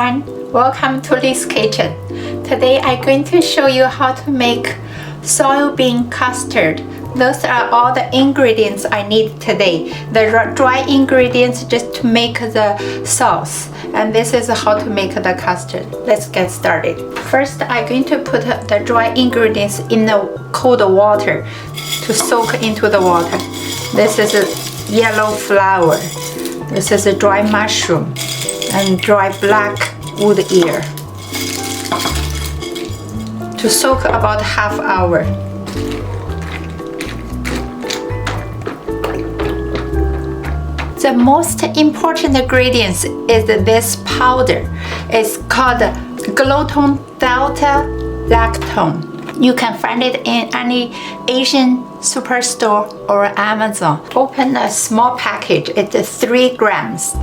everyone, welcome to Li's Kitchen. Today I'm going to show you how to make soybean custard. Those are all the ingredients I need today. The dry ingredients just to make the sauce. And this is how to make the custard. Let's get started. First, I'm going to put the dry ingredients in the cold water to soak into the water. This is yellow flour. This is a dry mushroom and dry black wood ear. To soak about half hour. The most important ingredients is this powder. It's called Glucono-Delta-Lactone. You can find it in any Asian superstore or Amazon. Open a small package. It's 3 grams.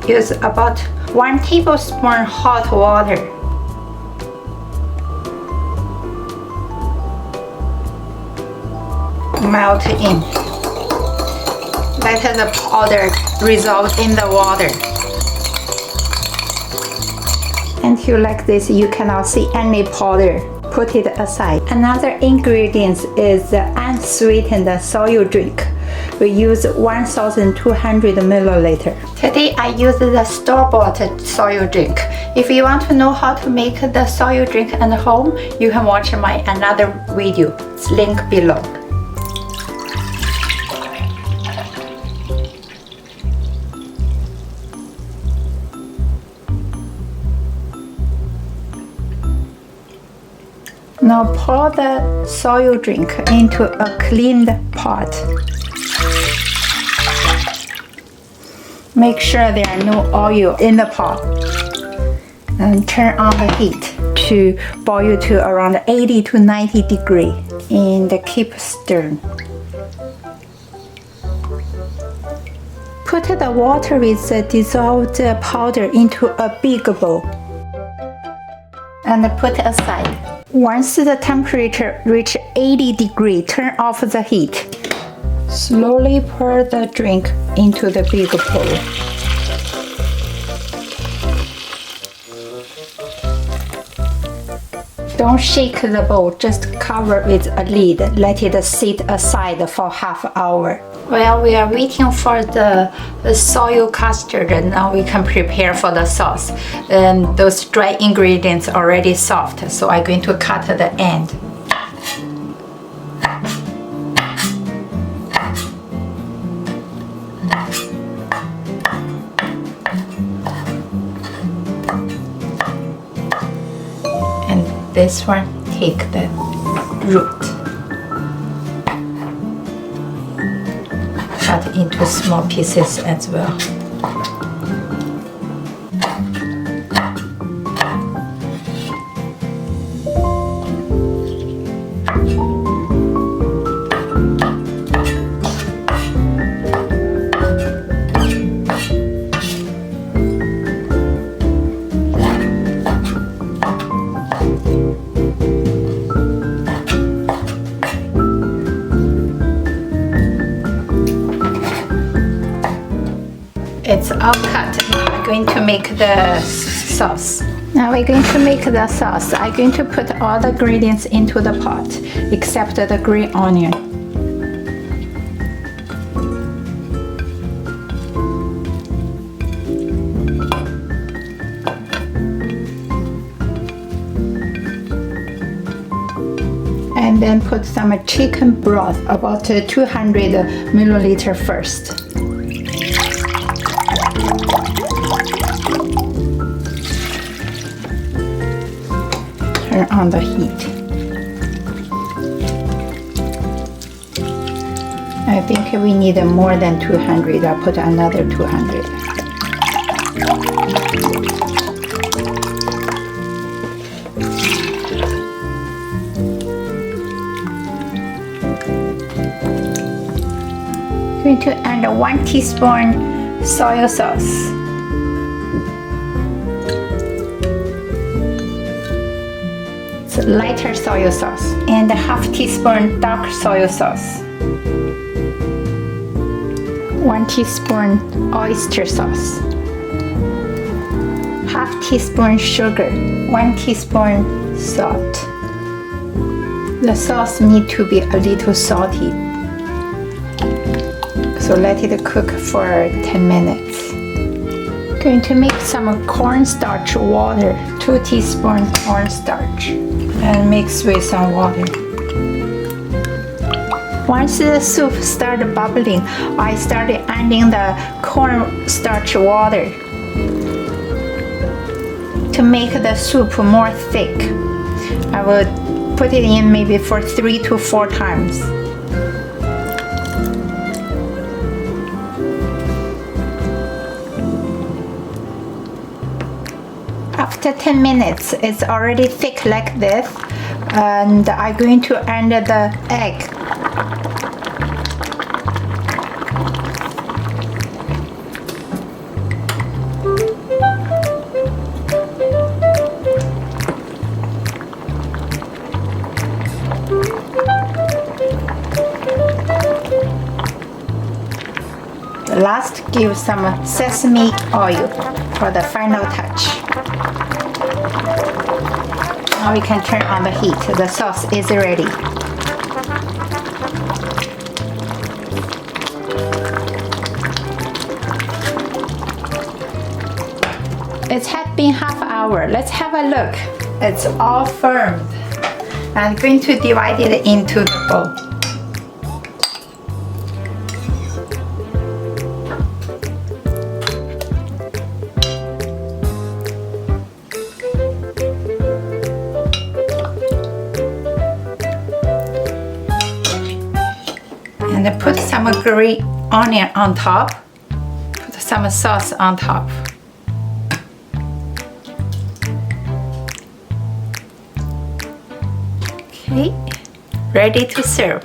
Use about 1 tablespoon hot water. Melt in. Let the powder dissolve in the water. Until like this, you cannot see any powder. Put it aside. Another ingredient is the unsweetened soy drink. We use 1,200 milliliter. Today I use the store-bought soy drink. If you want to know how to make the soy drink at home, you can watch my another video. It's linked below. Now pour the soy drink into a cleaned pot. Make sure there are no oil in the pot. And turn on the heat to boil to around 80 to 90 degrees. And keep stirring. Put the water with the dissolved powder into a big bowl. And put aside. Once the temperature reaches 80 degrees, turn off the heat. Slowly pour the drink into the big bowl. Don't shake the bowl, just cover with a lid. Let it sit aside for half hour. Well, we are waiting for the soy custard, and now we can prepare for the sauce. Those dry ingredients are already soft, so I'm going to cut the end. And this one, take the root. Cut into small pieces as well. It's all cut. We're going to make the sauce. Now we're going to make the sauce. I'm going to put all the ingredients into the pot, except the green onion. And then put some chicken broth, about 200 milliliter first. Turn on the heat. I think we need more than 200. I'll put another 200. Going to add 1 teaspoon soy sauce. Lighter soy sauce and 1/2 teaspoon dark soy sauce. 1 teaspoon oyster sauce, half teaspoon sugar, 1 teaspoon salt. The sauce needs to be a little salty, so let it cook for 10 minutes. Going to make some cornstarch water, 2 teaspoons cornstarch, and mix with some water. Once the soup started bubbling, I started adding the cornstarch water to make the soup more thick. I would put it in maybe for 3 to 4 times. After 10 minutes, it's already thick like this, and I'm going to add the egg. Last, give some sesame oil for the final touch. Now we can turn on the heat. The sauce is ready. It's had been half hour. Let's have a look. It's all firm. I'm going to divide it into the bowl. And put some green onion on top. Put some sauce on top. Okay, ready to serve.